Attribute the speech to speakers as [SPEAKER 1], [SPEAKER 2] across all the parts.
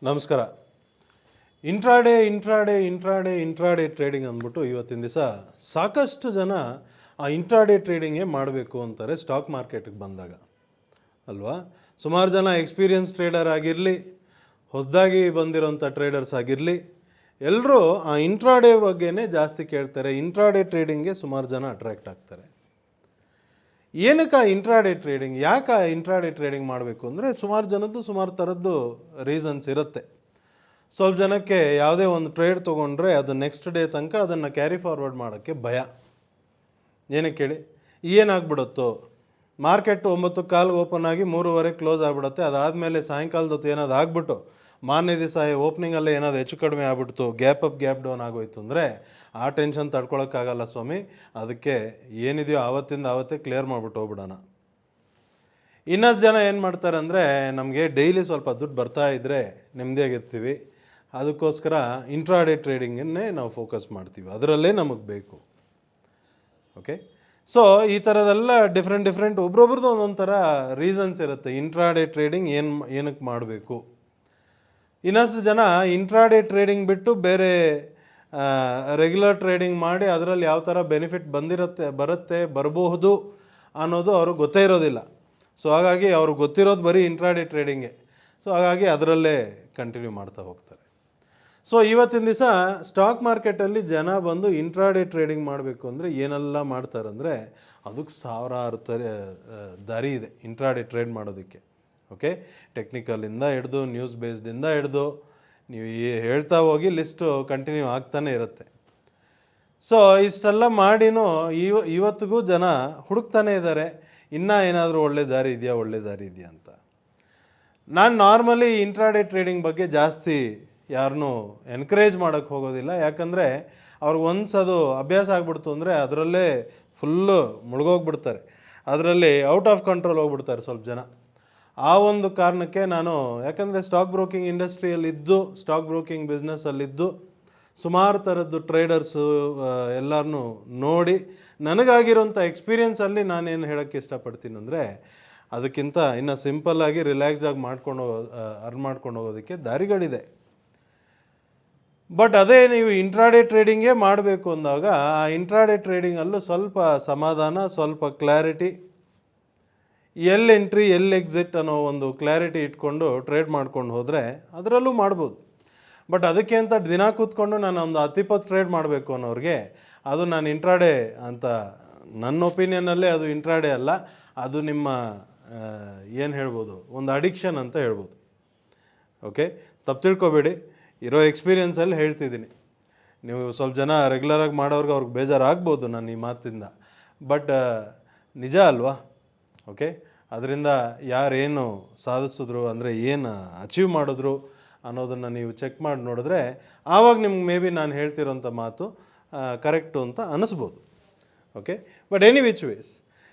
[SPEAKER 1] ನಮಸ್ಕಾರ. Intraday trading ಅಂದ್ಬಿಟ್ಟು ಇವತ್ತಿನ ದಿವಸ ಸಾಕಷ್ಟು ಜನ ಆ ಇಂಟ್ರಾಡೇ ಟ್ರೇಡಿಂಗೇ ಮಾಡಬೇಕು ಅಂತಾರೆ ಸ್ಟಾಕ್ ಮಾರ್ಕೆಟಿಗೆ ಬಂದಾಗ ಅಲ್ವಾ. ಸುಮಾರು ಜನ ಎಕ್ಸ್ಪೀರಿಯನ್ಸ್ ಟ್ರೇಡರ್ ಆಗಿರಲಿ, ಹೊಸದಾಗಿ ಬಂದಿರೋಂಥ ಟ್ರೇಡರ್ಸ್ ಆಗಿರಲಿ, ಎಲ್ಲರೂ ಆ ಇಂಟ್ರಾಡೇ ಬಗ್ಗೆನೇ ಜಾಸ್ತಿ ಕೇಳ್ತಾರೆ. ಇಂಟ್ರಾಡೇ ಟ್ರೇಡಿಂಗ್ಗೆ ಸುಮಾರು ಜನ ಅಟ್ರ್ಯಾಕ್ಟ್ ಆಗ್ತಾರೆ. ಏನಕ್ಕೆ ಆ ಇಂಟ್ರಾಡೇ ಟ್ರೇಡಿಂಗ್, ಯಾಕೆ ಆ ಇಂಟ್ರಾಡೇ ಟ್ರೇಡಿಂಗ್ ಮಾಡಬೇಕು ಅಂದರೆ ಸುಮಾರು ಜನದ್ದು ಸುಮಾರು ಥರದ್ದು ರೀಸನ್ಸ್ ಇರುತ್ತೆ. ಸ್ವಲ್ಪ ಜನಕ್ಕೆ ಯಾವುದೇ ಒಂದು ಟ್ರೇಡ್ ತೊಗೊಂಡ್ರೆ ಅದು ನೆಕ್ಸ್ಟ್ ಡೇ ತನಕ ಅದನ್ನು ಕ್ಯಾರಿ ಫಾರ್ವರ್ಡ್ ಮಾಡೋಕ್ಕೆ ಭಯ. ಏನಕ್ಕೆ ಹೇಳಿ, ಏನಾಗ್ಬಿಡುತ್ತೋ, ಮಾರ್ಕೆಟ್ 9:15 ಓಪನ್ ಆಗಿ 3:15 ಕ್ಲೋಸ್ ಆಗಿಬಿಡುತ್ತೆ. ಅದಾದಮೇಲೆ ಸಾಯಂಕಾಲದ ಹೊತ್ತು ಏನಾದ್ರು ಆಗ್ಬಿಟ್ಟು ಮಾರನೇ ದಿವಸ ಓಪನಿಂಗಲ್ಲೇ ಏನಾದ್ರು ಹೆಚ್ಚು ಕಡಿಮೆ ಆಗ್ಬಿಡ್ತು, ಗ್ಯಾಪ್ ಅಪ್ ಗ್ಯಾಪ್ ಡೌನ್ ಆಗೋಯ್ತು ಅಂದರೆ ಆ ಟೆನ್ಷನ್ ತಡ್ಕೊಳಕ್ಕಾಗಲ್ಲ ಸ್ವಾಮಿ. ಅದಕ್ಕೆ ಏನಿದೆಯೋ ಆವತ್ತಿಂದ ಆವತ್ತೇ ಕ್ಲಿಯರ್ ಮಾಡಿಬಿಟ್ಟು ಹೋಗ್ಬಿಡೋಣ. ಇನ್ನಷ್ಟು ಜನ ಏನು ಮಾಡ್ತಾರೆ ಅಂದರೆ, ನಮಗೆ ಡೈಲಿ ಸ್ವಲ್ಪ ದುಡ್ಡು ಬರ್ತಾ ಇದ್ದರೆ ನೆಮ್ಮದಿಯಾಗಿರ್ತೀವಿ, ಅದಕ್ಕೋಸ್ಕರ ಇಂಟ್ರಾಡೇ ಟ್ರೇಡಿಂಗನ್ನೇ ನಾವು ಫೋಕಸ್ ಮಾಡ್ತೀವಿ, ಅದರಲ್ಲೇ ನಮಗೆ ಬೇಕು. ಓಕೆ, ಸೊ ಈ ಥರದೆಲ್ಲ ಡಿಫ್ರೆಂಟ್ ಒಬ್ರೊಬ್ರದ್ದು ಒಂದೊಂದು ಥರ ರೀಸನ್ಸ್ ಇರುತ್ತೆ ಇಂಟ್ರಾಡೇ ಟ್ರೇಡಿಂಗ್ ಏನಕ್ಕೆ ಮಾಡಬೇಕು. ಇನ್ನಷ್ಟು ಜನ ಇಂಟ್ರಾಡೇ ಟ್ರೇಡಿಂಗ್ ಬಿಟ್ಟು ಬೇರೆ ರೆಗ್ಯುಲರ್ ಟ್ರೇಡಿಂಗ್ ಮಾಡಿ ಅದರಲ್ಲಿ ಯಾವ ಥರ ಬೆನಿಫಿಟ್ ಬರಬಹುದು ಅನ್ನೋದು ಅವ್ರಿಗೆ ಗೊತ್ತೇ ಇರೋದಿಲ್ಲ. ಸೊ ಹಾಗಾಗಿ ಅವ್ರಿಗೆ ಗೊತ್ತಿರೋದು ಬರೀ ಇಂಟ್ರಾಡೇ ಟ್ರೇಡಿಂಗೇ. ಸೊ ಹಾಗಾಗಿ ಅದರಲ್ಲೇ ಕಂಟಿನ್ಯೂ ಮಾಡ್ತಾ ಹೋಗ್ತಾರೆ. ಸೊ ಇವತ್ತಿನ ದಿವಸ ಸ್ಟಾಕ್ ಮಾರ್ಕೆಟಲ್ಲಿ ಜನ ಬಂದು ಇಂಟ್ರಾಡೇ ಟ್ರೇಡಿಂಗ್ ಮಾಡಬೇಕು ಅಂದರೆ ಏನೆಲ್ಲ ಮಾಡ್ತಾರಂದರೆ ಅದಕ್ಕೆ ಸಾವಿರಾರು ದಾರಿ ಇದೆ ಇಂಟ್ರಾಡೇ ಟ್ರೇಡ್ ಮಾಡೋದಕ್ಕೆ. ಓಕೆ, ಟೆಕ್ನಿಕಲಿಂದ ಹಿಡ್ದು ನ್ಯೂಸ್ ಬೇಸ್ಡಿಂದ ಹಿಡ್ದು ನೀವು ಹೇಳ್ತಾ ಹೋಗಿ ಲಿಸ್ಟು ಕಂಟಿನ್ಯೂ ಆಗ್ತಾನೆ ಇರುತ್ತೆ. ಸೊ ಇಷ್ಟೆಲ್ಲ ಮಾಡಿನೂ ಇವತ್ತಿಗೂ ಜನ ಹುಡುಕ್ತಾನೆ ಇದ್ದಾರೆ, ಇನ್ನೂ ಏನಾದರೂ ಒಳ್ಳೆ ದಾರಿ ಇದೆಯಾ ಅಂತ. ನಾನು ನಾರ್ಮಲಿ ಇಂಟ್ರಾಡೇ ಟ್ರೇಡಿಂಗ್ ಬಗ್ಗೆ ಜಾಸ್ತಿ ಯಾರನ್ನೂ ಎನ್ಕರೇಜ್ ಮಾಡೋಕ್ಕೆ ಹೋಗೋದಿಲ್ಲ. ಯಾಕಂದರೆ ಅವ್ರಿಗೆ ಒನ್ಸ್ ಅದು ಅಭ್ಯಾಸ ಆಗ್ಬಿಡ್ತು ಅಂದರೆ ಅದರಲ್ಲೇ ಫುಲ್ಲು ಮುಳುಗೋಗ್ಬಿಡ್ತಾರೆ, ಅದರಲ್ಲಿ ಔಟ್ ಆಫ್ ಕಂಟ್ರೋಲ್ ಹೋಗ್ಬಿಡ್ತಾರೆ ಸ್ವಲ್ಪ ಜನ. ಆ ಒಂದು ಕಾರಣಕ್ಕೆ ನಾನು, ಯಾಕಂದರೆ ಸ್ಟಾಕ್ ಬ್ರೋಕಿಂಗ್ ಇಂಡಸ್ಟ್ರಿಯಲ್ಲಿದ್ದು, ಸ್ಟಾಕ್ ಬ್ರೋಕಿಂಗ್ ಬಿಸ್ನೆಸ್ಸಲ್ಲಿದ್ದು ಸುಮಾರು ಥರದ್ದು ಟ್ರೇಡರ್ಸು ಎಲ್ಲರನ್ನೂ ನೋಡಿ ನನಗಾಗಿರೋಂಥ ಎಕ್ಸ್ಪೀರಿಯನ್ಸಲ್ಲಿ ನಾನೇನು ಹೇಳೋಕ್ಕೆ ಇಷ್ಟಪಡ್ತೀನಿ ಅಂದರೆ, ಅದಕ್ಕಿಂತ ಇನ್ನು ಸಿಂಪಲ್ಲಾಗಿ ರಿಲ್ಯಾಕ್ಸ್ಡಾಗಿ ಅರ್ನ್ ಮಾಡ್ಕೊಂಡು ಹೋಗೋದಕ್ಕೆ ದಾರಿಗಳಿದೆ. ಬಟ್ ಅದೇ ನೀವು ಇಂಟ್ರಾಡೇ ಟ್ರೇಡಿಂಗೇ ಮಾಡಬೇಕು ಅಂದಾಗ ಆ ಇಂಟ್ರಾಡೇ ಟ್ರೇಡಿಂಗಲ್ಲೂ ಸ್ವಲ್ಪ ಸಮಾಧಾನ, ಸ್ವಲ್ಪ ಕ್ಲಾರಿಟಿ, ಎಲ್ಲಿ ಎಂಟ್ರಿ ಎಲ್ಲಿ ಎಕ್ಸಿಟ್ ಅನ್ನೋ ಒಂದು ಕ್ಲಾರಿಟಿ ಇಟ್ಕೊಂಡು ಟ್ರೇಡ್ ಮಾಡ್ಕೊಂಡು ಹೋದರೆ ಅದರಲ್ಲೂ ಮಾಡ್ಬೋದು. ಬಟ್ ಅದಕ್ಕೆ ಅಂತ ದಿನ ಕೂತ್ಕೊಂಡು ನಾನು ಒಂದು 10-20 ಟ್ರೇಡ್ ಮಾಡಬೇಕು ಅನ್ನೋರಿಗೆ ಅದು ನಾನು ಇಂಟ್ರಾಡೇ ಅಂತ, ನನ್ನ ಒಪಿನಿಯನ್ನಲ್ಲೇ ಅದು ಇಂಟ್ರಾಡೇ ಅಲ್ಲ, ಅದು ನಿಮ್ಮ ಏನು ಹೇಳ್ಬೋದು, ಒಂದು ಅಡಿಕ್ಷನ್ ಅಂತ ಹೇಳ್ಬೋದು. ಓಕೆ, ತಪ್ಪು ತಿಳ್ಕೊಬೇಡಿ, ಇರೋ ಎಕ್ಸ್ಪೀರಿಯನ್ಸಲ್ಲಿ ಹೇಳ್ತಿದ್ದೀನಿ. ನೀವು ಸ್ವಲ್ಪ ಜನ ರೆಗ್ಯುಲರಾಗಿ ಮಾಡೋರ್ಗೆ ಅವ್ರಿಗೆ ಬೇಜಾರಾಗ್ಬೋದು ನಾನು ಈ ಮಾತಿಂದ, ಬಟ್ ನಿಜ ಅಲ್ವಾ. ಓಕೆ, ಅದರಿಂದ ಯಾರೇನು ಸಾಧಿಸಿದ್ರು ಅಂದರೆ ಏನು ಅಚೀವ್ ಮಾಡಿದ್ರು ಅನ್ನೋದನ್ನು ನೀವು ಚೆಕ್ ಮಾಡಿ ನೋಡಿದ್ರೆ ಆವಾಗ ನಿಮ್ಗೆ ಮೇ ಬಿ ನಾನು ಹೇಳ್ತಿರೋಂಥ ಮಾತು ಕರೆಕ್ಟು ಅಂತ ಅನ್ನಿಸ್ಬೋದು. Okay, but any which ways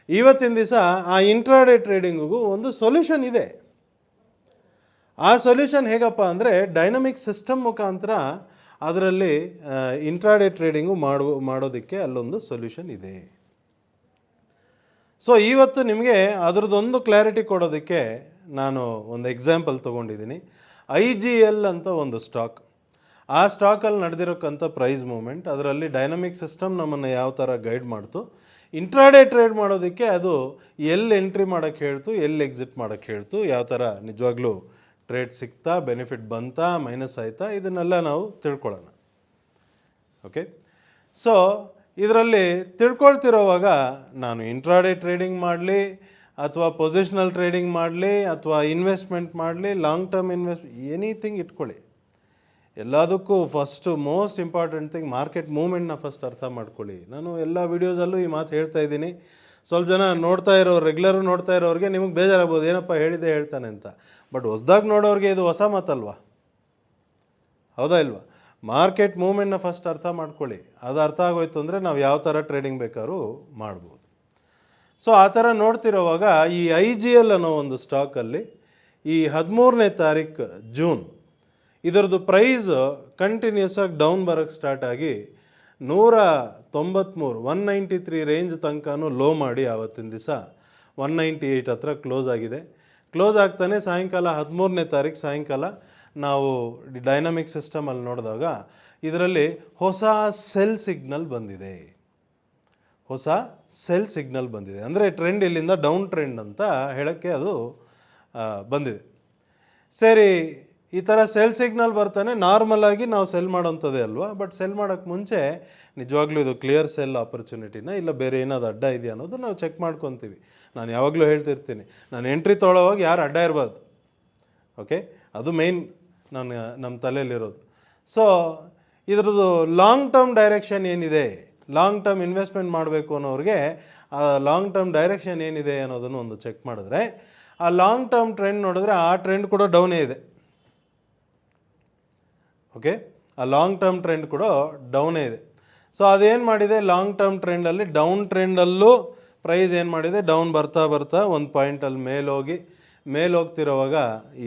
[SPEAKER 1] ಇವತ್ತಿನ ದಿವಸ ಆ ಇಂಟ್ರಾಡೇ ಟ್ರೇಡಿಂಗಿಗೂ ಒಂದು ಸೊಲ್ಯೂಷನ್ ಇದೆ. ಆ ಸೊಲ್ಯೂಷನ್ ಹೇಗಪ್ಪ ಅಂದರೆ ಡೈನಮಿಕ್ ಸಿಸ್ಟಮ್ ಮುಖಾಂತರ ಅದರಲ್ಲಿ ಇಂಟ್ರಾಡೇ ಟ್ರೇಡಿಂಗು ಮಾಡೋದಕ್ಕೆ ಅಲ್ಲೊಂದು ಸೊಲ್ಯೂಷನ್ ಇದೆ. ಸೊ ಇವತ್ತು ನಿಮಗೆ ಅದರದ್ದೊಂದು ಕ್ಲಾರಿಟಿ ಕೊಡೋದಕ್ಕೆ ನಾನು ಒಂದು ಎಕ್ಸಾಂಪಲ್ ತೊಗೊಂಡಿದ್ದೀನಿ. IGL ಅಂತ ಒಂದು ಸ್ಟಾಕ್, ಆ ಸ್ಟಾಕಲ್ಲಿ ನಡೆದಿರೋಕ್ಕಂಥ ಪ್ರೈಸ್ ಮೂಮೆಂಟ್, ಅದರಲ್ಲಿ ಡೈನಮಿಕ್ ಸಿಸ್ಟಮ್ ನಮ್ಮನ್ನು ಯಾವ ಥರ ಗೈಡ್ ಮಾಡ್ತು, ಇಂಟ್ರಾಡೇ ಟ್ರೇಡ್ ಮಾಡೋದಕ್ಕೆ ಅದು ಎಲ್ಲಿ ಎಂಟ್ರಿ ಮಾಡೋಕ್ಕೆ ಹೇಳ್ತು, ಎಲ್ಲಿ ಎಕ್ಸಿಟ್ ಮಾಡೋಕ್ಕೆ ಹೇಳ್ತು, ಯಾವ ಥರ ನಿಜವಾಗ್ಲೂ ಟ್ರೇಡ್ ಸಿಗ್ತಾ, ಬೆನಿಫಿಟ್ ಬಂತಾ, ಮೈನಸ್ ಆಯಿತಾ, ಇದನ್ನೆಲ್ಲ ನಾವು ತಿಳ್ಕೊಳ್ಳೋಣ. ಓಕೆ, ಸೊ ಇದರಲ್ಲಿ ತಿಳ್ಕೊಳ್ತಿರೋವಾಗ ನಾನು ಇಂಟ್ರಾಡೇ ಟ್ರೇಡಿಂಗ್ ಮಾಡಲಿ ಅಥವಾ ಪೊಸಿಷನಲ್ ಟ್ರೇಡಿಂಗ್ ಮಾಡಲಿ ಅಥವಾ ಇನ್ವೆಸ್ಟ್ಮೆಂಟ್ ಮಾಡಲಿ, ಲಾಂಗ್ ಟರ್ಮ್ ಎನಿಥಿಂಗ್ ಇಟ್ಕೊಳ್ಳಿ, ಎಲ್ಲದಕ್ಕೂ first most important thing market ಮೂವ್ಮೆಂಟ್ನ ಫಸ್ಟ್ ಅರ್ಥ ಮಾಡ್ಕೊಳ್ಳಿ. ನಾನು ಎಲ್ಲ ವೀಡಿಯೋಸಲ್ಲೂ ಈ ಮಾತು ಹೇಳ್ತಾ ಇದ್ದೀನಿ. ಸ್ವಲ್ಪ ಜನ ರೆಗ್ಯುಲರು ನೋಡ್ತಾ ಇರೋರಿಗೆ ನಿಮಗೆ ಬೇಜಾರಾಗ್ಬೋದು, ಏನಪ್ಪ ಹೇಳಿದೆ ಹೇಳ್ತಾನೆ ಅಂತ. ಬಟ್ ಹೊಸ್ದಾಗಿ ನೋಡೋರಿಗೆ ಇದು ಹೊಸ ಮಾತಲ್ವಾ, ಹೌದಾ ಇಲ್ವಾ? ಮಾರ್ಕೆಟ್ ಮೂವ್ಮೆಂಟ್ನ ಫಸ್ಟ್ ಅರ್ಥ ಮಾಡ್ಕೊಳ್ಳಿ. ಅದು ಅರ್ಥ ಆಗೋಯ್ತು ಅಂದರೆ ನಾವು ಯಾವ ಥರ ಟ್ರೇಡಿಂಗ್ ಬೇಕಾದ್ರೂ ಮಾಡ್ಬೋದು. ಸೊ ಆ ಥರ ನೋಡ್ತಿರೋವಾಗ ಈ IGL ಅನ್ನೋ ಒಂದು ಸ್ಟಾಕಲ್ಲಿ ಈ 13ನೇ ತಾರೀಕು ಜೂನ್ ಇದರದ್ದು ಪ್ರೈಸ್ ಕಂಟಿನ್ಯೂಸ್ ಆಗಿ ಡೌನ್ ಬರೋಕ್ಕೆ ಸ್ಟಾರ್ಟ್ ಆಗಿ 193 ರೇಂಜ್ ತನಕನೂ ಲೋ ಮಾಡಿ ಆವತ್ತಿನ ದಿವಸ 198 ಹತ್ರ ಕ್ಲೋಸ್ ಆಗಿದೆ. ಕ್ಲೋಸ್ ಆಗ್ತಾನೆ ಸಾಯಂಕಾಲ 13ನೇ ತಾರೀಕು ಸಾಯಂಕಾಲ ನಾವು ಡೈನಮಿಕ್ ಸಿಸ್ಟಮಲ್ಲಿ ನೋಡಿದಾಗ ಇದರಲ್ಲಿ ಹೊಸ ಸೆಲ್ ಸಿಗ್ನಲ್ ಬಂದಿದೆ. ಹೊಸ ಸೆಲ್ ಸಿಗ್ನಲ್ ಬಂದಿದೆ ಅಂದರೆ ಟ್ರೆಂಡ್ ಇಲ್ಲಿಂದ ಡೌನ್ ಟ್ರೆಂಡ್ ಅಂತ ಹೇಳೋಕ್ಕೆ ಅದು ಬಂದಿದೆ. ಸರಿ, ಈ ಥರ ಸೆಲ್ ಸಿಗ್ನಲ್ ಬರ್ತಾನೆ ನಾರ್ಮಲಾಗಿ ನಾವು ಸೆಲ್ ಮಾಡೋಂಥದ್ದೇ ಅಲ್ವಾ. ಬಟ್ ಸೆಲ್ ಮಾಡೋಕ್ಕೆ ಮುಂಚೆ ನಿಜವಾಗ್ಲೂ ಇದು ಕ್ಲಿಯರ್ ಸೆಲ್ ಆಪರ್ಚುನಿಟಿನ ಇಲ್ಲ ಬೇರೆ ಏನಾದ್ರು ಅಡ್ಡ ಇದೆಯಾ ಅನ್ನೋದು ನಾವು ಚೆಕ್ ಮಾಡ್ಕೊತೀವಿ. ನಾನು ಯಾವಾಗಲೂ ಹೇಳ್ತಿರ್ತೀನಿ, ನಾನು ಎಂಟ್ರಿ ತೊಗೊಳ್ಳೋವಾಗ ಯಾರು ಅಡ್ಡ ಇರಬಾರ್ದು. ಓಕೆ, ಅದು ಮೇಯ್ನ್ ನಮ್ಮ ತಲೆಯಲ್ಲಿರೋದು. ಸೊ ಇದ್ರದ್ದು ಲಾಂಗ್ ಟರ್ಮ್ ಡೈರೆಕ್ಷನ್ ಏನಿದೆ, ಲಾಂಗ್ ಟರ್ಮ್ ಇನ್ವೆಸ್ಟ್ಮೆಂಟ್ ಮಾಡಬೇಕು ಅನ್ನೋರಿಗೆ ಆ ಲಾಂಗ್ ಟರ್ಮ್ ಡೈರೆಕ್ಷನ್ ಏನಿದೆ ಅನ್ನೋದನ್ನು ಒಂದು ಚೆಕ್ ಮಾಡಿದ್ರೆ, ಆ ಲಾಂಗ್ ಟರ್ಮ್ ಟ್ರೆಂಡ್ ನೋಡಿದ್ರೆ ಆ ಟ್ರೆಂಡ್ ಕೂಡ ಡೌನೇ ಇದೆ. ಓಕೆ, ಆ ಲಾಂಗ್ ಟರ್ಮ್ ಟ್ರೆಂಡ್ ಕೂಡ ಡೌನೇ ಇದೆ. ಸೊ ಅದೇನು ಮಾಡಿದೆ, ಲಾಂಗ್ ಟರ್ಮ್ ಟ್ರೆಂಡಲ್ಲಿ ಡೌನ್ ಟ್ರೆಂಡಲ್ಲೂ ಪ್ರೈಸ್ ಏನು ಮಾಡಿದೆ, ಡೌನ್ ಬರ್ತಾ ಬರ್ತಾ ಒಂದು ಪಾಯಿಂಟಲ್ಲಿ ಮೇಲೋಗ್ತಿರೋವಾಗ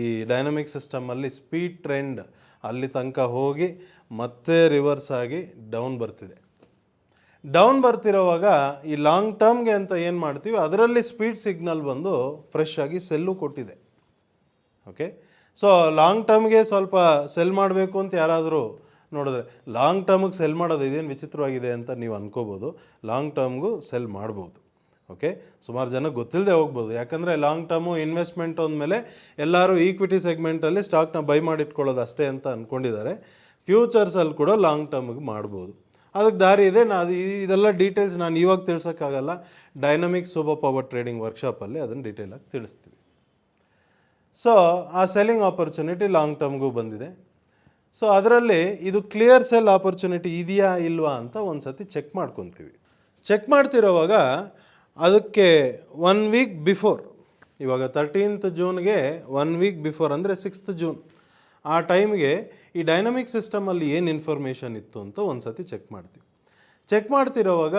[SPEAKER 1] ಈ ಡೈನಮಿಕ್ ಸಿಸ್ಟಮಲ್ಲಿ ಸ್ಪೀಡ್ ಟ್ರೆಂಡ್ ಅಲ್ಲಿ ತನಕ ಹೋಗಿ ಮತ್ತೆ ರಿವರ್ಸ್ ಆಗಿ ಡೌನ್ ಬರ್ತಿದೆ. ಡೌನ್ ಬರ್ತಿರೋವಾಗ ಈ ಲಾಂಗ್ ಟರ್ಮ್ಗೆ ಅಂತ ಏನು ಮಾಡ್ತೀವಿ, ಅದರಲ್ಲಿ ಸ್ಪೀಡ್ ಸಿಗ್ನಲ್ ಬಂದು ಫ್ರೆಶ್ ಆಗಿ ಸೆಲ್ಲು ಕೊಟ್ಟಿದೆ. ಓಕೆ, ಸೊ ಲಾಂಗ್ ಟರ್ಮ್ಗೆ ಸ್ವಲ್ಪ ಸೆಲ್ ಮಾಡಬೇಕು ಅಂತ ಯಾರಾದರೂ ನೋಡಿದ್ರೆ, ಲಾಂಗ್ ಟರ್ಮಿಗೆ ಸೆಲ್ ಮಾಡೋದು ಇದೇನು ವಿಚಿತ್ರವಾಗಿದೆ ಅಂತ ನೀವು ಅನ್ಕೋಬೋದು. ಲಾಂಗ್ ಟರ್ಮ್ಗೂ ಸೆಲ್ ಮಾಡ್ಬೋದು. ಓಕೆ, ಸುಮಾರು ಜನಕ್ಕೆ ಗೊತ್ತಿಲ್ಲದೆ ಹೋಗ್ಬೋದು. ಯಾಕಂದರೆ ಲಾಂಗ್ ಟರ್ಮು ಇನ್ವೆಸ್ಟ್ಮೆಂಟ್ ಅಂದಮೇಲೆ ಎಲ್ಲರೂ ಈಕ್ವಿಟಿ ಸೆಗ್ಮೆಂಟಲ್ಲಿ ಸ್ಟಾಕ್ನ ಬೈ ಮಾಡಿಟ್ಕೊಳ್ಳೋದು ಅಷ್ಟೇ ಅಂತ ಅಂದ್ಕೊಂಡಿದ್ದಾರೆ. ಫ್ಯೂಚರ್ಸಲ್ಲಿ ಕೂಡ ಲಾಂಗ್ ಟರ್ಮಿಗೆ ಮಾಡ್ಬೋದು. ಅದಕ್ಕೆ ದಾರಿ ಇದೆ. ಇದೆಲ್ಲ ಡೀಟೇಲ್ಸ್ ನಾನು ಇವಾಗ ತಿಳ್ಸೋಕ್ಕಾಗಲ್ಲ. ಡೈನಮಿಕ್ ಸೂಪರ್ ಪವರ್ ಟ್ರೇಡಿಂಗ್ ವರ್ಕ್ಶಾಪಲ್ಲಿ ಅದನ್ನು ಡೀಟೇಲಾಗಿ ತಿಳಿಸ್ತೀವಿ. ಸೊ ಆ ಸೆಲ್ಲಿಂಗ್ ಆಪರ್ಚುನಿಟಿ ಲಾಂಗ್ ಟರ್ಮ್ಗೂ ಬಂದಿದೆ. ಸೊ ಅದರಲ್ಲಿ ಇದು ಕ್ಲಿಯರ್ ಸೆಲ್ ಆಪರ್ಚುನಿಟಿ ಇದೆಯಾ ಇಲ್ವಾ ಅಂತ ಒಂದು ಸತಿ ಚೆಕ್ ಮಾಡ್ಕೊತೀವಿ. ಚೆಕ್ ಮಾಡ್ತಿರೋವಾಗ ಅದಕ್ಕೆ 1 ವೀಕ್ ಬಿಫೋರ್, ಇವಾಗ 13th ಜೂನ್ಗೆ 1 ವೀಕ್ ಬಿಫೋರ್ ಅಂದರೆ 6th ಜೂನ್, ಆ ಟೈಮ್ಗೆ ಈ ಡೈನಮಿಕ್ ಸಿಸ್ಟಮಲ್ಲಿ ಏನು ಇನ್ಫಾರ್ಮೇಷನ್ ಇತ್ತು ಅಂತ ಒಂದು ಸತಿ ಚೆಕ್ ಮಾಡ್ತೀವಿ. ಚೆಕ್ ಮಾಡ್ತಿರೋವಾಗ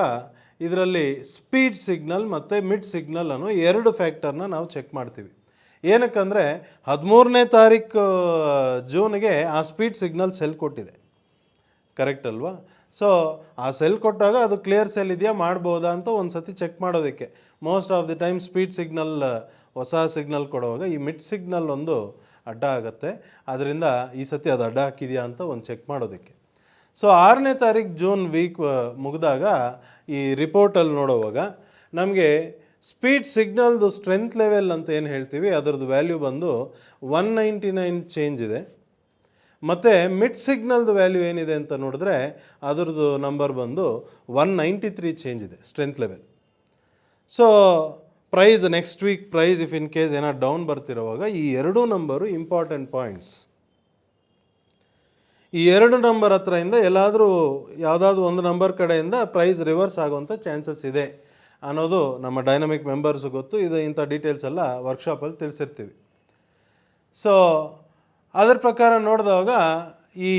[SPEAKER 1] ಇದರಲ್ಲಿ ಸ್ಪೀಡ್ ಸಿಗ್ನಲ್ ಮತ್ತು ಮಿಡ್ ಸಿಗ್ನಲ್ ಅನ್ನೋ 2 ಫ್ಯಾಕ್ಟರ್ನ ನಾವು ಚೆಕ್ ಮಾಡ್ತೀವಿ. ಏನಕ್ಕಂದರೆ 13ನೇ ತಾರೀಕು ಜೂನ್ಗೆ ಆ ಸ್ಪೀಡ್ ಸಿಗ್ನಲ್ ಸೆಲ್ ಕೊಟ್ಟಿದೆ, ಕರೆಕ್ಟ್ ಅಲ್ವಾ. ಸೊ ಆ ಸೆಲ್ ಕೊಟ್ಟಾಗ ಅದು ಕ್ಲಿಯರ್ ಸೆಲ್ ಇದೆಯಾ ಮಾಡ್ಬೋದಾ ಅಂತ ಒಂದು ಸತಿ ಚೆಕ್ ಮಾಡೋದಕ್ಕೆ. Most of the time speed signal ಹೊಸ ಸಿಗ್ನಲ್ ಕೊಡುವಾಗ ಈ ಮಿಡ್ ಸಿಗ್ನಲ್ ಒಂದು ಅಡ್ಡ ಆಗುತ್ತೆ. ಅದರಿಂದ ಈ ಸತಿ ಅದು ಅಡ್ಡ ಹಾಕಿದೆಯಾ ಅಂತ ಒಂದು ಚೆಕ್ ಮಾಡೋದಕ್ಕೆ. ಸೊ 6ನೇ ತಾರೀಕು ಜೂನ್ ವೀಕ್ ಮುಗಿದಾಗ ಈ ರಿಪೋರ್ಟಲ್ಲಿ ನೋಡುವಾಗ ನಮಗೆ ಸ್ಪೀಡ್ ಸಿಗ್ನಲ್ದು ಸ್ಟ್ರೆಂತ್ ಲೆವೆಲ್ ಅಂತ ಏನು ಹೇಳ್ತೀವಿ ಅದರದ್ದು ವ್ಯಾಲ್ಯೂ ಬಂದು 199 ಚೇಂಜ್ ಇದೆ. ಮತ್ತು ಮಿಡ್ ಸಿಗ್ನಲ್ದು ವ್ಯಾಲ್ಯೂ ಏನಿದೆ ಅಂತ ನೋಡಿದ್ರೆ ಅದರದ್ದು ನಂಬರ್ ಬಂದು 193 ಚೇಂಜ್ ಇದೆ strength level. So price next week price if in case ಏನಾದ್ರು ಡೌನ್ ಬರ್ತಿರೋವಾಗ ಈ 2 ನಂಬರು ಇಂಪಾರ್ಟೆಂಟ್ ಪಾಯಿಂಟ್ಸ್. ಈ 2 ನಂಬರ್ ಹತ್ರದಿಂದ ಎಲ್ಲಾದರೂ ಯಾವುದಾದ್ರೂ ಒಂದು ನಂಬರ್ ಕಡೆಯಿಂದ ಪ್ರೈಸ್ ರಿವರ್ಸ್ ಆಗುವಂಥ ಚಾನ್ಸಸ್ ಇದೆ ಅನ್ನೋದು ನಮ್ಮ ಡೈನಮಿಕ್ ಮೆಂಬರ್ಸ್ ಗೊತ್ತು. ಇದು ಇಂಥ ಡೀಟೇಲ್ಸ್ ಎಲ್ಲ ವರ್ಕ್ಶಾಪಲ್ಲಿ ತಿಳಿಸಿರ್ತೀವಿ. ಸೊ ಅದರ ಪ್ರಕಾರ ನೋಡಿದಾಗ ಈ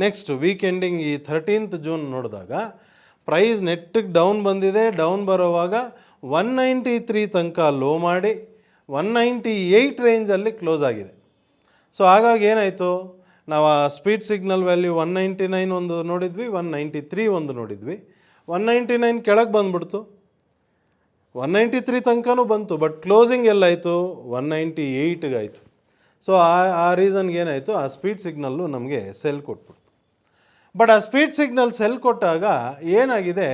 [SPEAKER 1] ನೆಕ್ಸ್ಟ್ ವೀಕೆಂಡಿಂಗ್ ಈ 13th ಜೂನ್ ನೋಡಿದಾಗ ಪ್ರೈಸ್ ನೆಟ್ಟಿಗೆ ಡೌನ್ ಬಂದಿದೆ. ಡೌನ್ ಬರೋವಾಗ 193 ತನಕ ಲೋ ಮಾಡಿ 198 ರೇಂಜಲ್ಲಿ ಕ್ಲೋಸ್ ಆಗಿದೆ. ಸೊ ಹಾಗಾಗಿ ಏನಾಯಿತು, ನಾವು ಆ ಸ್ಪೀಡ್ ಸಿಗ್ನಲ್ ವ್ಯಾಲ್ಯೂ 199 ಒಂದು ನೋಡಿದ್ವಿ, 193 ಒಂದು ನೋಡಿದ್ವಿ. 199 ಕೆಳಗೆ ಬಂದುಬಿಡ್ತು, 193 ತನಕನೂ ಬಂತು. ಬಟ್ ಕ್ಲೋಸಿಂಗ್ ಎಲ್ಲಾಯಿತು 198ಗೆ ಆಯಿತು. ಸೊ ಆ ರೀಸನ್ಗೆ ಏನಾಯಿತು, ಆ ಸ್ಪೀಡ್ ಸಿಗ್ನಲ್ಲು ನಮಗೆ ಸೆಲ್ ಕೊಟ್ಬಿಡ್ತು. ಬಟ್ ಆ ಸ್ಪೀಡ್ ಸಿಗ್ನಲ್ ಸೆಲ್ ಕೊಟ್ಟಾಗ ಏನಾಗಿದೆ,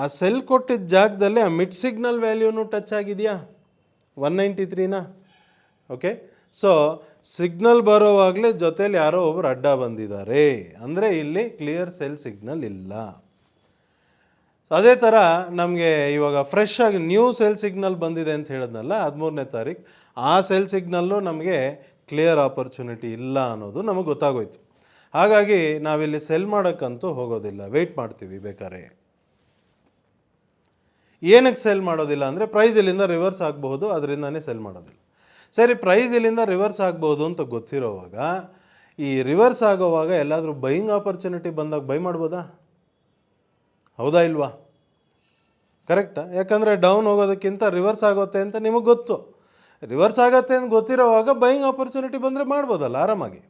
[SPEAKER 1] ಆ ಸೆಲ್ ಕೊಟ್ಟಿದ್ದ ಜಾಗದಲ್ಲಿ ಆ ಮಿಡ್ ಸಿಗ್ನಲ್ ವ್ಯಾಲ್ಯೂನು ಟಚ್ ಆಗಿದೆಯಾ 193ನ. ಓಕೆ, ಸೊ ಸಿಗ್ನಲ್ ಬರೋವಾಗಲೇ ಜೊತೇಲಿ ಯಾರೋ ಒಬ್ಬರು ಅಡ್ಡ ಬಂದಿದ್ದಾರೆ ಅಂದರೆ ಇಲ್ಲಿ ಕ್ಲಿಯರ್ ಸೆಲ್ ಸಿಗ್ನಲ್ ಇಲ್ಲ. ಅದೇ ಥರ ನಮಗೆ ಇವಾಗ ಫ್ರೆಶ್ ಆಗಿ ನ್ಯೂ ಸೆಲ್ ಸಿಗ್ನಲ್ ಬಂದಿದೆ ಅಂತ ಹೇಳಿದ್ನಲ್ಲ 13ನೇ ತಾರೀಕು, ಆ ಸೆಲ್ ಸಿಗ್ನಲ್ಲು ನಮಗೆ ಕ್ಲಿಯರ್ ಆಪರ್ಚುನಿಟಿ ಇಲ್ಲ ಅನ್ನೋದು ನಮಗೆ ಗೊತ್ತಾಗೋಯ್ತು. ಹಾಗಾಗಿ ನಾವಿಲ್ಲಿ ಸೆಲ್ ಮಾಡೋಕ್ಕಂತೂ ಹೋಗೋದಿಲ್ಲ, ವೆಯ್ಟ್ ಮಾಡ್ತೀವಿ. ಬೇಕಾದ್ರೆ ಏನಕ್ಕೆ ಸೆಲ್ ಮಾಡೋದಿಲ್ಲ ಅಂದರೆ ಪ್ರೈಸ್ ಇಲ್ಲಿಂದ ರಿವರ್ಸ್ ಆಗಬಹುದು, ಅದರಿಂದನೇ ಸೆಲ್ ಮಾಡೋದಿಲ್ಲ. ಸರಿ, ಪ್ರೈಸ್ ಇಲ್ಲಿಂದ ರಿವರ್ಸ್ ಆಗ್ಬೋದು ಅಂತ ಗೊತ್ತಿರೋವಾಗ ಈ ರಿವರ್ಸ್ ಆಗೋವಾಗ ಎಲ್ಲಾದರೂ ಬೈಯಿಂಗ್ ಆಪರ್ಚುನಿಟಿ ಬಂದಾಗ ಬೈ ಮಾಡ್ಬೋದಾ? ಹೌದಾ ಇಲ್ವಾ? ಕರೆಕ್ಟಾ? ಯಾಕಂದರೆ ಡೌನ್ ಹೋಗೋದಕ್ಕಿಂತ ರಿವರ್ಸ್ ಆಗುತ್ತೆ ಅಂತ ನಿಮಗೆ ಗೊತ್ತು. ರಿವರ್ಸ್ ಆಗುತ್ತೆ ಅಂತ ಗೊತ್ತಿರೋವಾಗ ಬೈಯಿಂಗ್ ಆಪರ್ಚುನಿಟಿ ಬಂದರೆ ಮಾಡ್ಬೋದಲ್ಲ ಆರಾಮಾಗಿ.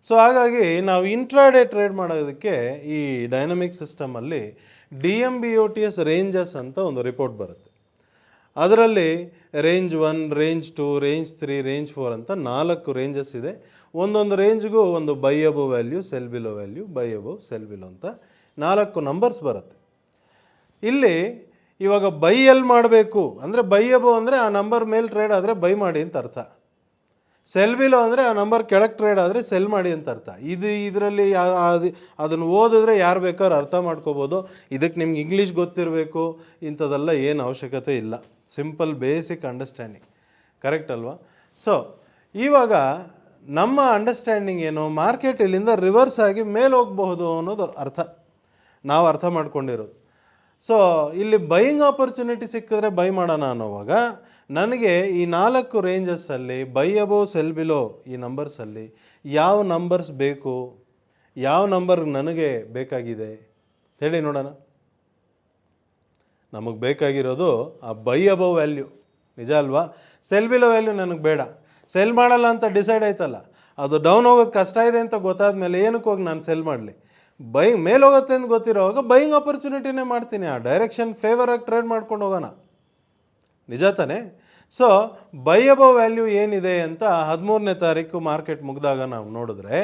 [SPEAKER 1] ಸೊ ಹಾಗಾಗಿ ನಾವು ಇಂಟ್ರಾಡೇ ಟ್ರೇಡ್ ಮಾಡೋದಕ್ಕೆ ಈ ಡೈನಮಿಕ್ ಸಿಸ್ಟಮಲ್ಲಿ DMBOTS ರೇಂಜಸ್ ಅಂತ ಒಂದು ರಿಪೋರ್ಟ್ ಬರುತ್ತೆ. ಅದರಲ್ಲಿ ರೇಂಜ್ 1, ರೇಂಜ್ 2, ರೇಂಜ್ 3, ರೇಂಜ್ 4 ಅಂತ 4 ರೇಂಜಸ್ ಇದೆ. ಒಂದೊಂದು ರೇಂಜ್ಗೂ ಒಂದು by above value, cell below value, by above, cell below ಅಂತ 4 ನಂಬರ್ಸ್ ಬರುತ್ತೆ. ಇಲ್ಲಿ ಇವಾಗ ಬೈ ಎಲ್ಲಿ ಮಾಡಬೇಕು ಅಂದರೆ, ಬೈ ಅಬೋ ಅಂದರೆ ಆ ನಂಬರ್ ಮೇಲೆ ಟ್ರೇಡ್ ಆದರೆ ಬೈ ಮಾಡಿ ಅಂತ ಅರ್ಥ. ಸೆಲ್ ಬಿಲೋ ಅಂದರೆ ಆ ನಂಬರ್ ಕೆಳಗೆ ಟ್ರೇಡ್ ಆದರೆ ಸೆಲ್ ಮಾಡಿ ಅಂತ ಅರ್ಥ. ಇದರಲ್ಲಿ ಅದನ್ನು ಓದಿದ್ರೆ ಯಾರು ಬೇಕಾದ್ರೂ ಅರ್ಥ ಮಾಡ್ಕೋಬೋದು. ಇದಕ್ಕೆ ನಿಮ್ಗೆ ಇಂಗ್ಲೀಷ್ ಗೊತ್ತಿರಬೇಕು ಇಂಥದ್ದೆಲ್ಲ ಏನು ಅವಶ್ಯಕತೆ ಇಲ್ಲ. ಸಿಂಪಲ್ ಬೇಸಿಕ್ ಅಂಡರ್ಸ್ಟ್ಯಾಂಡಿಂಗ್, ಕರೆಕ್ಟ್ ಅಲ್ವಾ? ಸೊ ಇವಾಗ ನಮ್ಮ ಅಂಡರ್ಸ್ಟ್ಯಾಂಡಿಂಗ್ ಏನು, ಮಾರ್ಕೆಟ್ ಇಲ್ಲಿಂದ ರಿವರ್ಸ್ ಆಗಿ ಮೇಲೆ ಹೋಗಬಹುದು ಅನ್ನೋದು ನಾವು ಅರ್ಥ ಮಾಡ್ಕೊಂಡಿರೋದು. ಸೊ ಇಲ್ಲಿ ಬೈಯಿಂಗ್ ಆಪರ್ಚುನಿಟಿ ಸಿಕ್ಕಿದ್ರೆ ಬೈ ಮಾಡೋಣ ಅನ್ನೋವಾಗ ನನಗೆ ಈ 4 ರೇಂಜಸ್ಸಲ್ಲಿ ಬೈ ಅಬೋವ್, ಸೆಲ್ ಬಿಲೋ ಈ ನಂಬರ್ಸಲ್ಲಿ ಯಾವ ನಂಬರ್ಸ್ ಬೇಕು, ಯಾವ ನಂಬರ್ ನನಗೆ ಬೇಕಾಗಿದೆ ಹೇಳಿ ನೋಡೋಣ. ನಮಗೆ ಬೇಕಾಗಿರೋದು ಆ ಬೈ ಅಬೋವ್ ವ್ಯಾಲ್ಯೂ, ನಿಜ ಅಲ್ವಾ? ಸೆಲ್ ಬಿಲೋ ವ್ಯಾಲ್ಯೂ ನನಗೆ ಬೇಡ. ಸೆಲ್ ಮಾಡಲ್ಲ ಅಂತ ಡಿಸೈಡ್ ಆಯ್ತಲ್ಲ, ಅದು ಡೌನ್ ಹೋಗೋದು ಕಷ್ಟ ಇದೆ ಅಂತ ಗೊತ್ತಾದ ಮೇಲೆ ಏನಕ್ಕೆ ಹೋಗಿ ನಾನು ಸೆಲ್ ಮಾಡಲಿ? ಮೇಲೆ ಹೋಗುತ್ತೆ ಅಂತ ಗೊತ್ತಿರೋವಾಗ ಬೈಯಿಂಗ್ ಆಪರ್ಚುನಿಟಿನೇ ಮಾಡ್ತೀನಿ. ಆ ಡೈರೆಕ್ಷನ್ ಫೇವರಾಗಿ ಟ್ರೇಡ್ ಮಾಡ್ಕೊಂಡು ಹೋಗೋಣ, ನಿಜ ತಾನೇ? ಸೊ ಬೈ ಅಬೋವ್ ವ್ಯಾಲ್ಯೂ ಏನಿದೆ ಅಂತ 13ನೇ ತಾರೀಕು ಮಾರ್ಕೆಟ್ ಮುಗಿದಾಗ ನಾವು ನೋಡಿದ್ರೆ,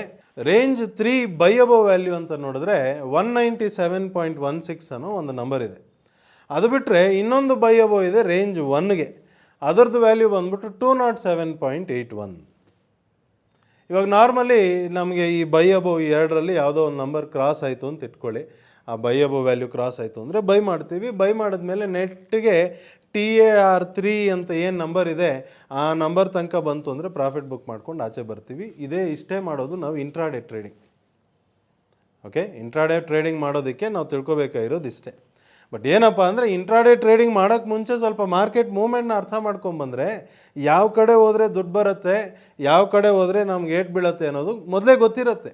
[SPEAKER 1] ರೇಂಜ್ 3 ಬೈ ಅಬೋವ್ ವ್ಯಾಲ್ಯೂ ಅಂತ ನೋಡಿದ್ರೆ 197.16 ಅನ್ನೋ ಒಂದು ನಂಬರ್ ಇದೆ. ಅದು ಬಿಟ್ಟರೆ ಇನ್ನೊಂದು ಬೈ ಅಬೋವ್ ಇದೆ ರೇಂಜ್ 1ಗೆ, ಅದರದ್ದು ವ್ಯಾಲ್ಯೂ ಬಂದ್ಬಿಟ್ಟು 207.81. ಇವಾಗ ನಾರ್ಮಲಿ ನಮಗೆ ಈ ಬೈ ಅಬೋವ್ ಎರಡರಲ್ಲಿ ಯಾವುದೋ ಒಂದು ನಂಬರ್ ಕ್ರಾಸ್ ಆಯಿತು ಅಂತ ಇಟ್ಕೊಳ್ಳಿ. ಆ ಬೈ ಅಬೋವ್ ವ್ಯಾಲ್ಯೂ ಕ್ರಾಸ್ ಆಯಿತು ಅಂದರೆ ಬೈ ಮಾಡ್ತೀವಿ. ಬೈ ಮಾಡಿದ್ಮೇಲೆ ನೆಟ್ಟಿಗೆ TAR3 ಅಂತ ಏನು ನಂಬರ್ ಇದೆ ಆ ನಂಬರ್ ತನಕ ಬಂತು ಅಂದರೆ ಪ್ರಾಫಿಟ್ ಬುಕ್ ಮಾಡ್ಕೊಂಡು ಆಚೆ ಬರ್ತೀವಿ. ಇಷ್ಟೇ ಮಾಡೋದು ನಾವು intraday trading. Okay, intraday trading ಮಾಡೋದಕ್ಕೆ ನಾವು ತಿಳ್ಕೊಬೇಕಾಗಿರೋದು ಇಷ್ಟೇ. ಬಟ್ ಏನಪ್ಪ ಅಂದರೆ, ಇಂಟ್ರಾಡೇ ಟ್ರೇಡಿಂಗ್ ಮಾಡೋಕ್ಕೆ ಮುಂಚೆ ಸ್ವಲ್ಪ ಮಾರ್ಕೆಟ್ ಮೂವ್ಮೆಂಟ್ನ ಅರ್ಥ ಮಾಡ್ಕೊಂಬಂದರೆ ಯಾವ ಕಡೆ ಹೋದರೆ ದುಡ್ಡು ಬರುತ್ತೆ, ಯಾವ ಕಡೆ ಹೋದರೆ ನಮ್ಗೆ ಏಟ್ ಬೀಳುತ್ತೆ ಅನ್ನೋದು ಮೊದಲೇ ಗೊತ್ತಿರುತ್ತೆ.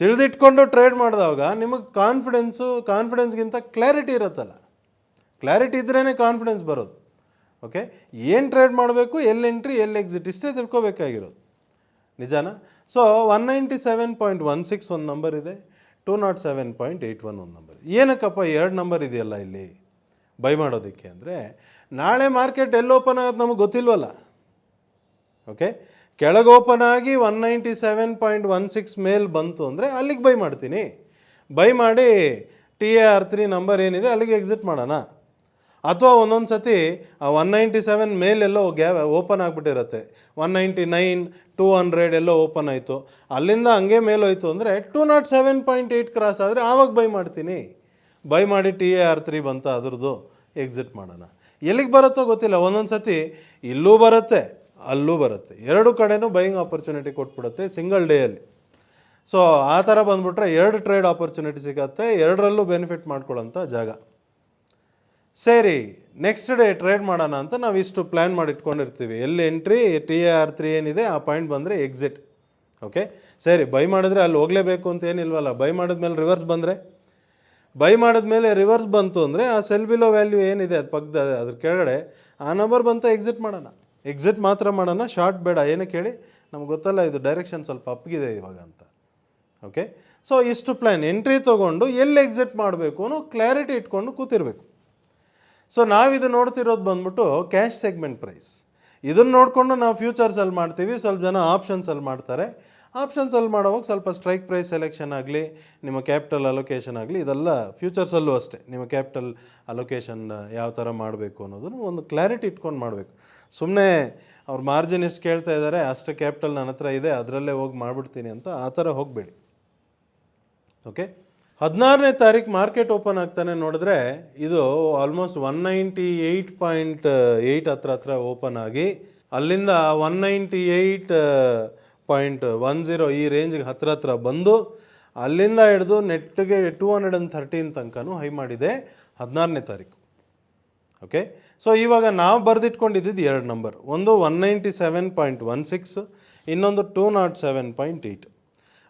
[SPEAKER 1] ತಿಳಿದಿಟ್ಕೊಂಡು ಟ್ರೇಡ್ ಮಾಡಿದಾಗ ನಿಮಗೆ ಕಾನ್ಫಿಡೆನ್ಸ್ಗಿಂತ ಕ್ಲಾರಿಟಿ ಇರುತ್ತಲ್ಲ. ಕ್ಲಾರಿಟಿ ಇದ್ರೇ ಕಾನ್ಫಿಡೆನ್ಸ್ ಬರೋದು. ಓಕೆ, ಏನು ಟ್ರೇಡ್ ಮಾಡಬೇಕು, ಎಲ್ಲಿ ಎಂಟ್ರಿ, ಎಲ್ಲಿ ಎಕ್ಸಿಟ್, ಇಷ್ಟೇ ತಿಳ್ಕೊಬೇಕಾಗಿರೋದು, ನಿಜಾನ? ಸೊ 197.16 ಒಂದು ನಂಬರ್ ಇದೆ, 207.81 ಒಂದು ನಂಬರ್. ಏನಕ್ಕಪ್ಪ 2 ನಂಬರ್ ಇದೆಯಲ್ಲ ಇಲ್ಲಿ ಬೈ ಮಾಡೋದಕ್ಕೆ ಅಂದರೆ, ನಾಳೆ ಮಾರ್ಕೆಟ್ ಎಲ್ಲಿ ಓಪನ್ ಆಗೋದು ನಮಗೆ ಗೊತ್ತಿಲ್ವಲ್ಲ. ಓಕೆ, ಕೆಳಗೆ ಓಪನ್ ಆಗಿ 197.16 ಮೇಲೆ ಬಂತು ಅಂದರೆ ಅಲ್ಲಿಗೆ ಬೈ ಮಾಡ್ತೀನಿ. ಬೈ ಮಾಡಿ TAR3 ನಂಬರ್ ಏನಿದೆ ಅಲ್ಲಿಗೆ ಎಕ್ಸಿಟ್ ಮಾಡೋಣ. ಅಥವಾ ಒಂದೊಂದು ಸತಿ 197 ಮೇಲೆಲ್ಲೋ ಓಪನ್ ಆಗಿಬಿಟ್ಟಿರುತ್ತೆ, 199, 200 ಎಲ್ಲೋ ಓಪನ್ ಆಯಿತು, ಅಲ್ಲಿಂದ ಹಂಗೆ ಮೇಲೋಯ್ತು ಅಂದರೆ 207.8 ಕ್ರಾಸ್ ಆದರೆ ಆವಾಗ ಬೈ ಮಾಡ್ತೀನಿ. ಬೈ ಮಾಡಿ TAR3 ಬಂತ ಅದ್ರದ್ದು ಎಕ್ಸಿಟ್ ಮಾಡೋಣ. ಎಲ್ಲಿಗೆ ಬರುತ್ತೋ ಗೊತ್ತಿಲ್ಲ, ಒಂದೊಂದು ಸತಿ ಇಲ್ಲೂ ಬರುತ್ತೆ ಅಲ್ಲೂ ಬರುತ್ತೆ, ಎರಡು ಕಡೆನೂ ಬೈಯಿಂಗ್ ಆಪರ್ಚುನಿಟಿ ಕೊಟ್ಬಿಡುತ್ತೆ ಸಿಂಗಲ್ ಡೇಯಲ್ಲಿ. ಸೊ ಆ ಥರ ಬಂದುಬಿಟ್ರೆ 2 ಟ್ರೇಡ್ ಆಪರ್ಚುನಿಟಿ ಸಿಗುತ್ತೆ, ಎರಡರಲ್ಲೂ ಬೆನಿಫಿಟ್ ಮಾಡ್ಕೊಳ್ಳೋಂಥ ಜಾಗ. ಸರಿ, ನೆಕ್ಸ್ಟ್ ಡೇ ಟ್ರೇಡ್ ಮಾಡೋಣ ಅಂತ ನಾವು ಇಷ್ಟು ಪ್ಲ್ಯಾನ್ ಮಾಡಿ ಇಟ್ಕೊಂಡಿರ್ತೀವಿ. ಎಲ್ಲಿ ಎಂಟ್ರಿ, TAR3 ಏನಿದೆ ಆ ಪಾಯಿಂಟ್ ಬಂದರೆ ಎಕ್ಸಿಟ್. ಓಕೆ, ಸರಿ, ಬೈ ಮಾಡಿದ್ರೆ ಅಲ್ಲಿ ಹೋಗಲೇಬೇಕು ಅಂತ ಏನಿಲ್ವಲ್ಲ. ಬೈ ಮಾಡಿದ್ಮೇಲೆ ರಿವರ್ಸ್ ಬಂತು ಅಂದರೆ ಆ ಸೆಲ್ ಬಿಲೋ ವ್ಯಾಲ್ಯೂ ಏನಿದೆ ಅದು ಪಕ್ಕದ ಅದ್ರ ಕೆಳಗಡೆ ಆ ನಂಬರ್ ಬಂತ ಎಕ್ಸಿಟ್ ಮಾಡೋಣ. ಎಕ್ಸಿಟ್ ಮಾತ್ರ ಮಾಡೋಣ, ಶಾರ್ಟ್ ಬೇಡ. ಏನಕ್ಕೆ ಹೇಳಿ, ನಮ್ಗೆ ಗೊತ್ತಲ್ಲ ಇದು ಡೈರೆಕ್ಷನ್ ಸ್ವಲ್ಪ ಅಪ್ಗಿದೆ ಇವಾಗ ಅಂತ. ಓಕೆ, ಸೊ ಇಷ್ಟು ಪ್ಲ್ಯಾನ್, ಎಂಟ್ರಿ ತೊಗೊಂಡು ಎಲ್ಲಿ ಎಕ್ಸಿಟ್ ಮಾಡಬೇಕು ಅನ್ನೋ ಕ್ಲಾರಿಟಿ ಇಟ್ಕೊಂಡು ಕೂತಿರ್ಬೇಕು. ಸೊ ನಾವಿದು ನೋಡ್ತಿರೋದು ಬಂದ್ಬಿಟ್ಟು ಕ್ಯಾಶ್ ಸೆಗ್ಮೆಂಟ್ ಪ್ರೈಸ್. ಇದನ್ನು ನೋಡಿಕೊಂಡು ನಾವು ಫ್ಯೂಚರ್ಸಲ್ಲಿ ಮಾಡ್ತೀವಿ, ಸ್ವಲ್ಪ ಜನ ಆಪ್ಷನ್ಸಲ್ಲಿ ಮಾಡ್ತಾರೆ. ಆಪ್ಷನ್ಸಲ್ಲಿ ಮಾಡೋವಾಗ ಸ್ವಲ್ಪ ಸ್ಟ್ರೈಕ್ ಪ್ರೈಸ್ ಸೆಲೆಕ್ಷನ್ ಆಗಲಿ, ನಿಮ್ಮ ಕ್ಯಾಪಿಟಲ್ ಅಲೋಕೇಶನ್ ಆಗಲಿ, ಇದೆಲ್ಲ ಫ್ಯೂಚರ್ಸಲ್ಲೂ ಅಷ್ಟೇ. ನಿಮ್ಮ ಕ್ಯಾಪಿಟಲ್ ಅಲೋಕೇಶನ್ ಯಾವ ಥರ ಮಾಡಬೇಕು ಅನ್ನೋದನ್ನು ಒಂದು ಕ್ಲಾರಿಟಿ ಇಟ್ಕೊಂಡು ಮಾಡಬೇಕು. ಸುಮ್ಮನೆ ಅವ್ರು ಮಾರ್ಜಿನ್ ಎಷ್ಟು ಕೇಳ್ತಾ ಇದ್ದಾರೆ, ಅಷ್ಟು ಕ್ಯಾಪಿಟಲ್ ನನ್ನ ಹತ್ರ ಇದೆ, ಅದರಲ್ಲೇ ಹೋಗಿ ಮಾಡಿಬಿಡ್ತೀನಿ ಅಂತ ಆ ಥರ ಹೋಗಬೇಡಿ. ಓಕೆ, 16ನೇ ತಾರೀಕು ಮಾರ್ಕೆಟ್ ಓಪನ್ ಆಗ್ತಾನೆ ನೋಡಿದ್ರೆ ಇದು ಆಲ್ಮೋಸ್ಟ್ 198.8 ಹತ್ರ ಓಪನ್ ಆಗಿ ಅಲ್ಲಿಂದ 198.10 ಈ ರೇಂಜ್ಗೆ ಹತ್ರ ಬಂದು ಅಲ್ಲಿಂದ ಹಿಡಿದು ನೆಟ್ಟಿಗೆ 213 ತನಕನೂ ಹೈ ಮಾಡಿದೆ 16ನೇ ತಾರೀಕು. ಓಕೆ, ಸೊ ಇವಾಗ ನಾವು ಬರೆದಿಟ್ಕೊಂಡಿದ್ದು 2 ನಂಬರ್, ಒಂದು 197.16, ಇನ್ನೊಂದು 207.8.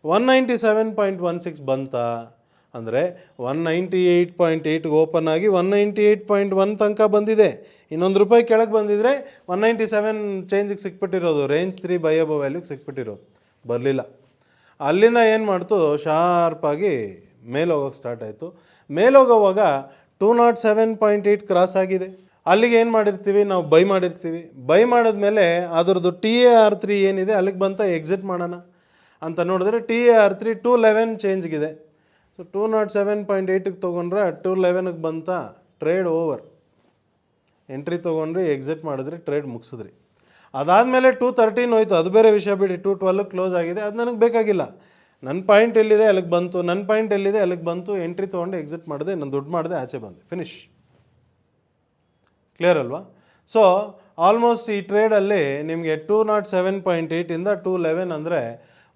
[SPEAKER 1] 197.16 ಬಂತಾ ಅಂದರೆ 198.8ಗೆ ಓಪನ್ ಆಗಿ 198.1 ತನಕ ಬಂದಿದೆ. ಇನ್ನೊಂದು ರೂಪಾಯಿ ಕೆಳಗೆ ಬಂದಿದ್ರೆ 197 ಚೇಂಜಿಗೆ ಸಿಕ್ಬಿಟ್ಟಿರೋದು, ರೇಂಜ್ 3 ಬೈ ಅಬೋವ್ ವ್ಯಾಲ್ಯೂಗೆ ಸಿಕ್ಬಿಟ್ಟಿರೋದು, ಬರಲಿಲ್ಲ. ಅಲ್ಲಿಂದ ಏನು ಮಾಡ್ತು, ಶಾರ್ಪಾಗಿ ಮೇಲೋಗೋಕ್ಕೆ ಸ್ಟಾರ್ಟ್ ಆಯಿತು. ಮೇಲೋಗೋವಾಗ 207.8 ಕ್ರಾಸ್ ಆಗಿದೆ. ಅಲ್ಲಿಗೆ ಏನು ಮಾಡಿರ್ತೀವಿ, ನಾವು ಬೈ ಮಾಡಿರ್ತೀವಿ. ಬೈ ಮಾಡಿದ್ಮೇಲೆ ಅದರದ್ದು TAR3 ಏನಿದೆ ಅಲ್ಲಿಗೆ ಬಂತ ಎಕ್ಸಿಟ್ ಮಾಡೋಣ ಅಂತ ನೋಡಿದ್ರೆ TAR3 211 ಚೇಂಜ್ಗಿದೆ. ಸೊ 207.8ಗೆ ತೊಗೊಂಡ್ರೆ 211ಗೆ ಬಂತ, ಟ್ರೇಡ್ ಓವರ್. ಎಂಟ್ರಿ ತೊಗೊಂಡ್ರಿ, ಎಕ್ಸಿಟ್ ಮಾಡಿದ್ರಿ, ಟ್ರೇಡ್ ಮುಗಿಸಿದ್ರಿ. ಅದಾದಮೇಲೆ 213 ಹೋಯ್ತು, ಅದು ಬೇರೆ ವಿಷಯ ಬಿಡಿ. 212 ಕ್ಲೋಸ್ ಆಗಿದೆ, ಅದು ನನಗೆ ಬೇಕಾಗಿಲ್ಲ. ನನ್ನ ಪಾಯಿಂಟ್ ಎಲ್ಲಿದೆ ಅಲ್ಲಿಗೆ ಬಂತು, ನನ್ನ ಪಾಯಿಂಟ್ ಎಲ್ಲಿದೆ ಅಲ್ಲಿಗೆ ಬಂತು, ಎಂಟ್ರಿ ತೊಗೊಂಡು ಎಕ್ಸಿಟ್ ಮಾಡಿದೆ, ನಾನು ದುಡ್ಡು ಮಾಡಿದೆ, ಆಚೆ ಬಂದೆ, ಫಿನಿಶ್. ಕ್ಲಿಯರ್ ಅಲ್ವಾ? ಸೊ ಆಲ್ಮೋಸ್ಟ್ ಈ ಟ್ರೇಡಲ್ಲಿ ನಿಮಗೆ 207.8ಇಂದ 211 ಅಂದರೆ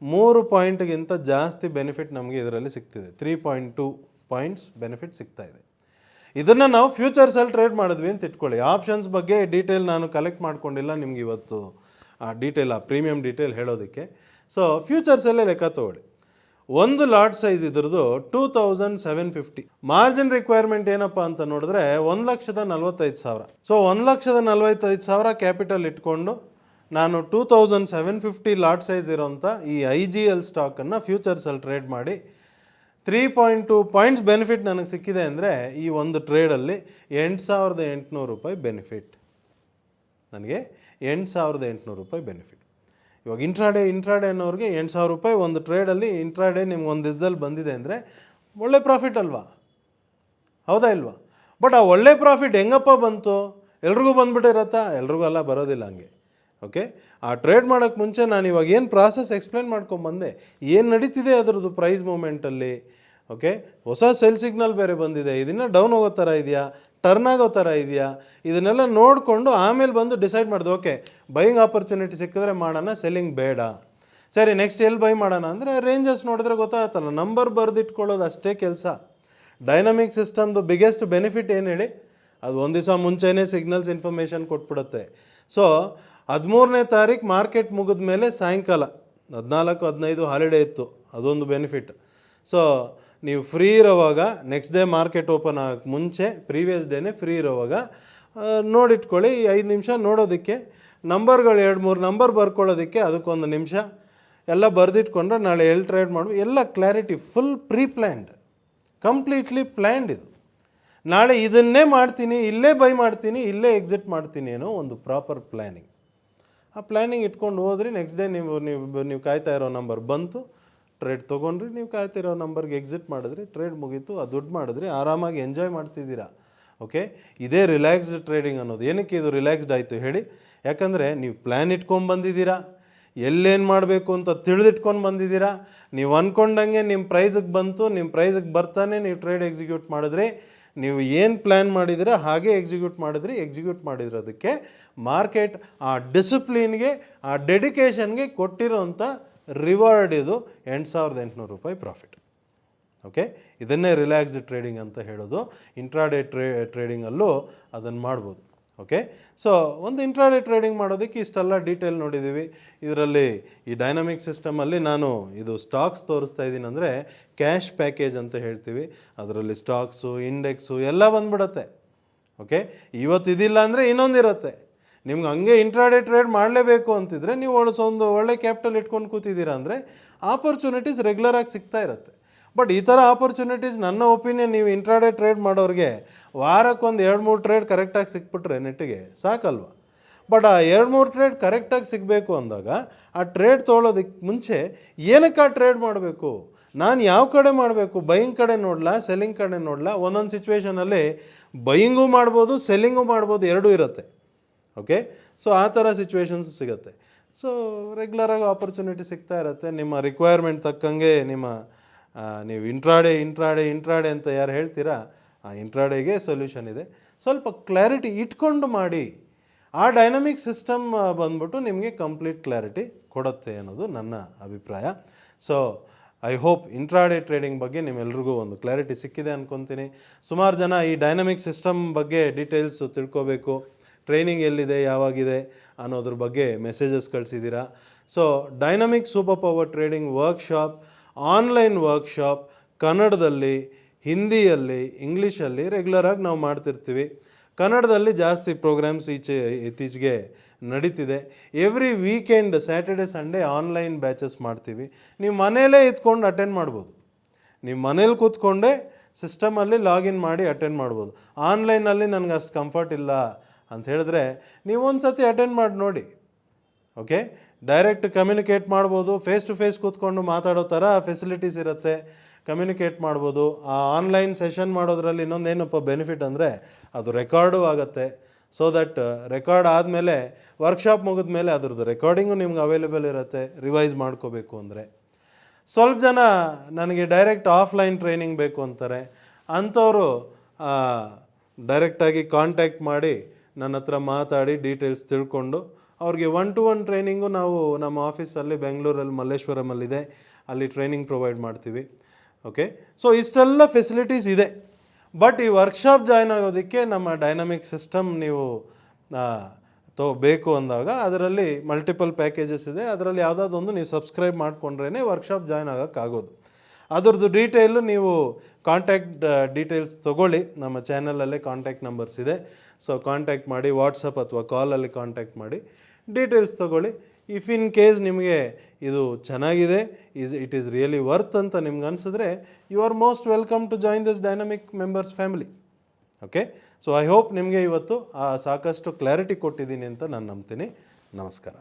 [SPEAKER 1] 3 ಪಾಯಿಂಟ್ಗಿಂತ ಜಾಸ್ತಿ ಬೆನಿಫಿಟ್ ನಮಗೆ ಇದರಲ್ಲಿ ಸಿಗ್ತಿದೆ. 3.2 ಪಾಯಿಂಟ್ಸ್ ಬೆನಿಫಿಟ್ ಸಿಗ್ತಾ ಇದೆ. ಇದನ್ನು ನಾವು ಫ್ಯೂಚರ್ಸಲ್ಲಿ ಟ್ರೇಡ್ ಮಾಡಿದ್ವಿ ಅಂತ ಇಟ್ಕೊಳ್ಳಿ. ಆಪ್ಷನ್ಸ್ ಬಗ್ಗೆ ಡೀಟೇಲ್ ನಾನು ಕಲೆಕ್ಟ್ ಮಾಡ್ಕೊಂಡಿಲ್ಲ ನಿಮ್ಗೆ ಇವತ್ತು, ಆ ಪ್ರೀಮಿಯಂ ಡೀಟೇಲ್ ಹೇಳೋದಕ್ಕೆ. ಸೊ ಫ್ಯೂಚರ್ಸಲ್ಲೇ ಲೆಕ್ಕ ತೊಗೊಳ್ಳಿ. ಒಂದು ಲಾಟ್ ಸೈಜ್ ಇದ್ರದ್ದು 2750. ಮಾರ್ಜಿನ್ ರಿಕ್ವೈರ್ಮೆಂಟ್ ಏನಪ್ಪ ಅಂತ ನೋಡಿದ್ರೆ 1,45,000. ಸೊ 1,45,000 ಕ್ಯಾಪಿಟಲ್ ಇಟ್ಕೊಂಡು ನಾನು 2750 ಲಾಟ್ ಸೈಜ್ ಇರೋಂಥ ಈ IGL ಸ್ಟಾಕನ್ನು ಫ್ಯೂಚರ್ಸಲ್ಲಿ ಟ್ರೇಡ್ ಮಾಡಿ 3.2 ಪಾಯಿಂಟ್ಸ್ ಬೆನಿಫಿಟ್ ನನಗೆ ಸಿಕ್ಕಿದೆ ಅಂದರೆ ಈ ಒಂದು ಟ್ರೇಡಲ್ಲಿ 8,800 ರೂಪಾಯಿ ಬೆನಿಫಿಟ್. ನನಗೆ 8,800 ರೂಪಾಯಿ ಬೆನಿಫಿಟ್. ಇವಾಗ ಇಂಟ್ರಾಡೇ ಅನ್ನೋರಿಗೆ 8,000 ರೂಪಾಯಿ ಒಂದು ಟ್ರೇಡಲ್ಲಿ ಇಂಟ್ರಾಡೇ ನಿಮ್ಗೆ ಒಂದು ದಿವಸದಲ್ಲಿ ಬಂದಿದೆ ಅಂದರೆ ಒಳ್ಳೆ ಪ್ರಾಫಿಟ್ ಅಲ್ವಾ? ಹೌದಾ ಇಲ್ವಾ? ಬಟ್ ಆ ಒಳ್ಳೆ ಪ್ರಾಫಿಟ್ ಹೆಂಗಪ್ಪ ಬಂತು? ಎಲ್ರಿಗೂ ಬಂದುಬಿಟ್ಟಿರತ್ತಾ? ಎಲ್ರಿಗೂ ಅಲ್ಲ, ಬರೋದಿಲ್ಲ ಹಂಗೆ. ಓಕೆ, ಆ ಟ್ರೇಡ್ ಮಾಡೋಕ್ಕೆ ಮುಂಚೆ ನಾನು ಇವಾಗ ಏನು ಪ್ರಾಸೆಸ್ ಎಕ್ಸ್ಪ್ಲೇನ್ ಮಾಡ್ಕೊಂಬಂದೆ, ಏನು ನಡೀತಿದೆ ಅದರದ್ದು ಪ್ರೈಸ್ ಮೂಮೆಂಟಲ್ಲಿ. ಓಕೆ, ಹೊಸ ಸೆಲ್ ಸಿಗ್ನಲ್ ಬೇರೆ ಬಂದಿದೆ, ಇದನ್ನು ಡೌನ್ ಹೋಗೋ ಥರ ಇದೆಯಾ, ಟರ್ನ್ ಆಗೋ ಥರ ಇದೆಯಾ, ಇದನ್ನೆಲ್ಲ ನೋಡಿಕೊಂಡು ಆಮೇಲೆ ಬಂದು ಡಿಸೈಡ್ ಮಾಡಿದೆ. ಓಕೆ, ಬೈಯಿಂಗ್ ಆಪರ್ಚುನಿಟಿ ಸಿಕ್ಕಿದ್ರೆ ಮಾಡೋಣ, ಸೆಲ್ಲಿಂಗ್ ಬೇಡ. ಸರಿ, ನೆಕ್ಸ್ಟ್ ಎಲ್ಲಿ ಬೈ ಮಾಡೋಣ ಅಂದರೆ ರೇಂಜಸ್ ನೋಡಿದ್ರೆ ಗೊತ್ತಾಗತ್ತಲ್ಲ. ನಂಬರ್ ಬರೆದಿಟ್ಕೊಳ್ಳೋದು ಅಷ್ಟೇ ಕೆಲಸ. ಡೈನಮಿಕ್ ಸಿಸ್ಟಮ್ದು ಬಿಗ್ಗೆಸ್ಟ್ ಬೆನಿಫಿಟ್ ಏನು ಹೇಳಿ, ಅದು ಒಂದು ದಿವಸ ಮುಂಚೆನೇ ಸಿಗ್ನಲ್ಸ್ ಇನ್ಫಾರ್ಮೇಷನ್ ಕೊಟ್ಬಿಡುತ್ತೆ. ಸೊ 13ನೇ ತಾರೀಕು ಮಾರ್ಕೆಟ್ ಮುಗಿದ ಮೇಲೆ ಸಾಯಂಕಾಲ 14-15 ಹಾಲಿಡೇ ಇತ್ತು, ಅದೊಂದು ಬೆನಿಫಿಟ್. ಸೊ ನೀವು ಫ್ರೀ ಇರೋವಾಗ, ನೆಕ್ಸ್ಟ್ ಡೇ ಮಾರ್ಕೆಟ್ ಓಪನ್ ಆಗೋಕ್ಕೆ ಮುಂಚೆ ಪ್ರೀವಿಯಸ್ ಡೇನೇ ಫ್ರೀ ಇರೋವಾಗ ನೋಡಿಟ್ಕೊಳ್ಳಿ. 5 ನಿಮಿಷ ನೋಡೋದಕ್ಕೆ, ನಂಬರ್ಗಳು 2-3 ನಂಬರ್ ಬರ್ಕೊಳ್ಳೋದಕ್ಕೆ ಅದಕ್ಕೊಂದು ನಿಮಿಷ ಎಲ್ಲ ಬರೆದಿಟ್ಕೊಂಡ್ರೆ ನಾಳೆ ಎಲ್ಲಿ ಟ್ರೇಡ್ ಮಾಡ್ಬೋದು ಎಲ್ಲ clarity, full pre planned, completely planned ಇದು. ನಾಳೆ ಇದನ್ನೇ ಮಾಡ್ತೀನಿ, ಇಲ್ಲೇ ಬೈ ಮಾಡ್ತೀನಿ, ಇಲ್ಲೇ ಎಕ್ಸಿಟ್ ಮಾಡ್ತೀನಿ ಅನ್ನೋ ಒಂದು ಪ್ರಾಪರ್ ಪ್ಲ್ಯಾನಿಂಗ್. ಆ ಪ್ಲ್ಯಾನಿಂಗ್ ಇಟ್ಕೊಂಡು ಹೋದ್ರಿ, ನೆಕ್ಸ್ಟ್ ಡೇ ನೀವು ಕಾಯ್ತಾ ಇರೋ ನಂಬರ್ ಬಂತು, ಟ್ರೇಡ್ ತೊಗೊಂಡ್ರಿ, ನೀವು ಕಾಯ್ತಿರೋ ನಂಬರ್ಗೆ ಎಕ್ಸಿಟ್ ಮಾಡಿದ್ರಿ, ಟ್ರೇಡ್ ಮುಗೀತು, ಆ ದುಡ್ಡು ಮಾಡಿದ್ರಿ, ಆರಾಮಾಗಿ ಎಂಜಾಯ್ ಮಾಡ್ತಿದ್ದೀರಾ. ಓಕೆ, ಇದೇ ರಿಲ್ಯಾಕ್ಸ್ಡ್ ಟ್ರೇಡಿಂಗ್ ಅನ್ನೋದು. ಏನಕ್ಕೆ ಇದು ರಿಲ್ಯಾಕ್ಸ್ಡ್ ಆಯಿತು ಹೇಳಿ? ಯಾಕಂದರೆ ನೀವು ಪ್ಲ್ಯಾನ್ ಇಟ್ಕೊಂಡು ಬಂದಿದ್ದೀರಾ, ಎಲ್ಲೇನು ಮಾಡಬೇಕು ಅಂತ ತಿಳಿದಿಟ್ಕೊಂಡು ಬಂದಿದ್ದೀರಾ. ನೀವು ಅಂದ್ಕೊಂಡಂಗೆ ನಿಮ್ಮ ಪ್ರೈಸಿಗೆ ಬಂತು, ನಿಮ್ಮ ಪ್ರೈಸಿಗೆ ಬರ್ತಾನೆ ನೀವು ಟ್ರೇಡ್ ಎಕ್ಸಿಕ್ಯೂಟ್ ಮಾಡಿದ್ರಿ. ನೀವು ಏನು ಪ್ಲ್ಯಾನ್ ಮಾಡಿದ್ದೀರಾ ಹಾಗೆ ಎಕ್ಸಿಕ್ಯೂಟ್ ಮಾಡಿದ್ರದಕ್ಕೆ ಮಾರ್ಕೆಟ್ ಆ ಡಿಸಿಪ್ಲಿನ್ಗೆ, ಆ ಡೆಡಿಕೇಷನ್ಗೆ ಕೊಟ್ಟಿರೋಂಥ ರಿವಾರ್ಡ್ ಇದು 8,800 ರೂಪಾಯಿ ಪ್ರಾಫಿಟ್. ಓಕೆ, ಇದನ್ನೇ ರಿಲ್ಯಾಕ್ಸ್ಡ್ ಟ್ರೇಡಿಂಗ್ ಅಂತ ಹೇಳೋದು. ಇಂಟ್ರಾಡೇ ಟ್ರೇಡಿಂಗಲ್ಲೂ ಅದನ್ನು ಮಾಡ್ಬೋದು. ಓಕೆ, ಸೊ ಒಂದು ಇಂಟ್ರಾಡೇ ಟ್ರೇಡಿಂಗ್ ಮಾಡೋದಕ್ಕೆ ಇಷ್ಟೆಲ್ಲ ಡೀಟೇಲ್ ನೋಡಿದ್ದೀವಿ. ಇದರಲ್ಲಿ ಈ ಡೈನಮಿಕ್ ಸಿಸ್ಟಮಲ್ಲಿ ನಾನು ಇದು ಸ್ಟಾಕ್ಸ್ ತೋರಿಸ್ತಾ ಇದ್ದೀನಿ ಅಂದರೆ ಕ್ಯಾಶ್ ಪ್ಯಾಕೇಜ್ ಅಂತ ಹೇಳ್ತೀವಿ. ಅದರಲ್ಲಿ ಸ್ಟಾಕ್ಸು, ಇಂಡೆಕ್ಸು ಎಲ್ಲ ಬಂದ್ಬಿಡುತ್ತೆ. ಓಕೆ, ಇವತ್ತು ಇದಿಲ್ಲ ಅಂದರೆ ಇನ್ನೊಂದಿರುತ್ತೆ. ನಿಮ್ಗೆ ಹಂಗೆ ಇಂಟ್ರಾಡೇ ಟ್ರೇಡ್ ಮಾಡಲೇಬೇಕು ಅಂತಿದ್ರೆ ನೀವು ಒಂದು ಒಳ್ಳೆ ಕ್ಯಾಪಿಟಲ್ ಇಟ್ಕೊಂಡು ಕೂತಿದ್ದೀರಾ ಅಂದರೆ ಆಪರ್ಚುನಿಟೀಸ್ ರೆಗ್ಯುಲರಾಗಿ ಸಿಗ್ತಾ ಇರುತ್ತೆ. ಬಟ್ ಈ ಥರ ಆಪರ್ಚುನಿಟೀಸ್ ನನ್ನ ಒಪಿನಿಯನ್, ನೀವು ಇಂಟ್ರಾಡೇ ಟ್ರೇಡ್ ಮಾಡೋರಿಗೆ ವಾರಕ್ಕೊಂದು 2-3 ಟ್ರೇಡ್ ಕರೆಕ್ಟಾಗಿ ಸಿಕ್ಬಿಟ್ರೆ ನೆಟ್ಟಿಗೆ ಸಾಕಲ್ವ. ಬಟ್ ಆ 2-3 ಟ್ರೇಡ್ ಕರೆಕ್ಟಾಗಿ ಸಿಗಬೇಕು ಅಂದಾಗ ಆ ಟ್ರೇಡ್ ತೊಗೊಳೋದಕ್ಕೆ ಮುಂಚೆ ಏನಕ್ಕೆ ಆ ಟ್ರೇಡ್ ಮಾಡಬೇಕು, ನಾನು ಯಾವ ಕಡೆ ಮಾಡಬೇಕು, ಬೈಯಿಂಗ್ ಕಡೆ ನೋಡಲಾ, ಸೆಲ್ಲಿಂಗ್ ಕಡೆ ನೋಡಲಾ. ಒಂದೊಂದು ಸಿಚುವೇಷನಲ್ಲಿ ಬೈಯಿಂಗೂ ಮಾಡ್ಬೋದು, ಸೆಲ್ಲಿಂಗೂ ಮಾಡ್ಬೋದು, ಎರಡೂ ಇರುತ್ತೆ. ಓಕೆ, ಸೊ ಆ ಥರ ಸಿಚುವೇಶನ್ಸ್ ಸಿಗುತ್ತೆ. ಸೊ ರೆಗ್ಯುಲರಾಗಿ ಆಪರ್ಚುನಿಟಿ ಸಿಗ್ತಾ ಇರುತ್ತೆ. ನಿಮ್ಮ ರಿಕ್ವೈರ್ಮೆಂಟ್ ತಕ್ಕಂಗೆ ನೀವು ಇಂಟ್ರಾಡೇ ಅಂತ ಯಾರು ಹೇಳ್ತೀರಾ, ಆ ಇಂಟ್ರಾಡೇಗೆ ಸೊಲ್ಯೂಷನ್ ಇದೆ. ಸ್ವಲ್ಪ ಕ್ಲಾರಿಟಿ ಇಟ್ಕೊಂಡು ಮಾಡಿ. ಆ ಡೈನಮಿಕ್ ಸಿಸ್ಟಮ್ ಬಂದ್ಬಿಟ್ಟು ನಿಮಗೆ ಕಂಪ್ಲೀಟ್ ಕ್ಲಾರಿಟಿ ಕೊಡುತ್ತೆ ಅನ್ನೋದು ನನ್ನ ಅಭಿಪ್ರಾಯ. So I hope intraday trading ಬಗ್ಗೆ ನಿಮ್ಮೆಲ್ರಿಗೂ ಒಂದು ಕ್ಲಾರಿಟಿ ಸಿಕ್ಕಿದೆ ಅಂದ್ಕೊತೀನಿ. ಸುಮಾರು ಜನ ಈ ಡೈನಮಿಕ್ ಸಿಸ್ಟಮ್ ಬಗ್ಗೆ ಡೀಟೇಲ್ಸು ತಿಳ್ಕೋಬೇಕು, ಟ್ರೈನಿಂಗ್ ಎಲ್ಲಿದೆ, ಯಾವಾಗಿದೆ ಅನ್ನೋದ್ರ ಬಗ್ಗೆ ಮೆಸೇಜಸ್ ಕಳಿಸಿದ್ದೀರಾ. So dynamic super power trading workshop, online workshop ಕನ್ನಡದಲ್ಲಿ, ಹಿಂದಿಯಲ್ಲಿ, ಇಂಗ್ಲೀಷಲ್ಲಿ ರೆಗ್ಯುಲರಾಗಿ ನಾವು ಮಾಡ್ತಿರ್ತೀವಿ. ಕನ್ನಡದಲ್ಲಿ ಜಾಸ್ತಿ ಪ್ರೋಗ್ರಾಮ್ಸ್ ಇತ್ತೀಚೆಗೆ ನಡೀತಿದೆ. Every weekend Saturday Sunday online batches ಮಾಡ್ತೀವಿ. ನೀವು ಮನೇಲೇ ಇದ್ಕೊಂಡು ಅಟೆಂಡ್ ಮಾಡ್ಬೋದು. ನೀವು ಮನೇಲಿ ಕೂತ್ಕೊಂಡೇ ಸಿಸ್ಟಮಲ್ಲಿ ಲಾಗಿನ್ ಮಾಡಿ ಅಟೆಂಡ್ ಮಾಡ್ಬೋದು. ಆನ್ಲೈನಲ್ಲಿ ನನಗೆ ಅಷ್ಟು ಕಂಫರ್ಟ್ ಇಲ್ಲ ಅಂತ ಹೇಳಿದ್ರೆ ನೀವು ಒಂದು ಸತಿ ಅಟೆಂಡ್ ಮಾಡಿ ನೋಡಿ. ಓಕೆ, ಡೈರೆಕ್ಟ್ ಕಮ್ಯುನಿಕೇಟ್ ಮಾಡ್ಬೋದು, ಫೇಸ್ ಟು ಫೇಸ್ ಕೂತ್ಕೊಂಡು ಮಾತಾಡೋ ಥರ ಫೆಸಿಲಿಟೀಸ್ ಇರುತ್ತೆ, ಕಮ್ಯುನಿಕೇಟ್ ಮಾಡ್ಬೋದು. ಆ ಆನ್ಲೈನ್ ಸೆಷನ್ ಮಾಡೋದ್ರಲ್ಲಿ ಇನ್ನೊಂದೇನಪ್ಪ ಬೆನಿಫಿಟ್ ಅಂದರೆ ಅದು ರೆಕಾರ್ಡು ಆಗುತ್ತೆ. ಸೊ ದಟ್ ರೆಕಾರ್ಡ್ ಆದಮೇಲೆ ವರ್ಕ್ಶಾಪ್ ಮುಗಿದ ಮೇಲೆ ಅದ್ರದ್ದು ರೆಕಾರ್ಡಿಂಗು ನಿಮ್ಗೆ ಅವೈಲೇಬಲ್ ಇರುತ್ತೆ ರಿವೈಸ್ ಮಾಡ್ಕೋಬೇಕು ಅಂದರೆ. ಸ್ವಲ್ಪ ಜನ ನನಗೆ ಡೈರೆಕ್ಟ್ ಆಫ್ಲೈನ್ ಟ್ರೈನಿಂಗ್ ಬೇಕು ಅಂತಾರೆ. ಅಂಥವರು ಡೈರೆಕ್ಟಾಗಿ ಕಾಂಟ್ಯಾಕ್ಟ್ ಮಾಡಿ ನನ್ನ ಹತ್ರ ಮಾತಾಡಿ ಡೀಟೇಲ್ಸ್ ತಿಳ್ಕೊಂಡು ಅವ್ರಿಗೆ 1-to-1 ಟ್ರೈನಿಂಗು ನಾವು ನಮ್ಮ ಆಫೀಸಲ್ಲಿ ಬೆಂಗಳೂರಲ್ಲಿ ಮಲ್ಲೇಶ್ವರಮಲ್ಲಿದೆ, ಅಲ್ಲಿ ಟ್ರೈನಿಂಗ್ ಪ್ರೊವೈಡ್ ಮಾಡ್ತೀವಿ. ಓಕೆ, ಸೊ ಇಷ್ಟೆಲ್ಲ ಫೆಸಿಲಿಟೀಸ್ ಇದೆ. ಬಟ್ ಈ ವರ್ಕ್ಶಾಪ್ ಜಾಯ್ನ್ ಆಗೋದಕ್ಕೆ ನಮ್ಮ ಡೈನಮಿಕ್ ಸಿಸ್ಟಮ್ ನೀವು ಬೇಕು ಅಂದಾಗ ಅದರಲ್ಲಿ ಮಲ್ಟಿಪಲ್ ಪ್ಯಾಕೇಜಸ್ ಇದೆ. ಅದರಲ್ಲಿ ಯಾವುದಾದೊಂದು ನೀವು ಸಬ್ಸ್ಕ್ರೈಬ್ ಮಾಡಿಕೊಂಡ್ರೇ ವರ್ಕ್ಶಾಪ್ ಜಾಯ್ನ್ ಆಗೋಕ್ಕಾಗೋದು. ಅದರದ್ದು ಡೀಟೇಲು ನೀವು ಕಾಂಟ್ಯಾಕ್ಟ್ ಡೀಟೇಲ್ಸ್ ತೊಗೊಳ್ಳಿ, ನಮ್ಮ ಚಾನಲಲ್ಲೇ ಕಾಂಟ್ಯಾಕ್ಟ್ ನಂಬರ್ಸ್ ಇದೆ. ಸೊ ಕಾಂಟ್ಯಾಕ್ಟ್ ಮಾಡಿ, ವಾಟ್ಸಪ್ ಅಥವಾ ಕಾಲಲ್ಲಿ ಕಾಂಟ್ಯಾಕ್ಟ್ ಮಾಡಿ ಡೀಟೇಲ್ಸ್ ತೊಗೊಳ್ಳಿ. ಇಫ್ ಇನ್ ಕೇಸ್ ನಿಮಗೆ ಇದು ಚೆನ್ನಾಗಿದೆ, ಇಟ್ ಈಸ್ ರಿಯಲಿ ವರ್ತ್ ಅಂತ ನಿಮ್ಗೆ ಅನಿಸಿದ್ರೆ you are most welcome to join this dynamic members family. Okay, so I hope ನಿಮಗೆ ಇವತ್ತು ಸಾಕಷ್ಟು ಕ್ಲಾರಿಟಿ ಕೊಟ್ಟಿದ್ದೀನಿ ಅಂತ ನಾನು ನಂಬ್ತೀನಿ. ನಮಸ್ಕಾರ.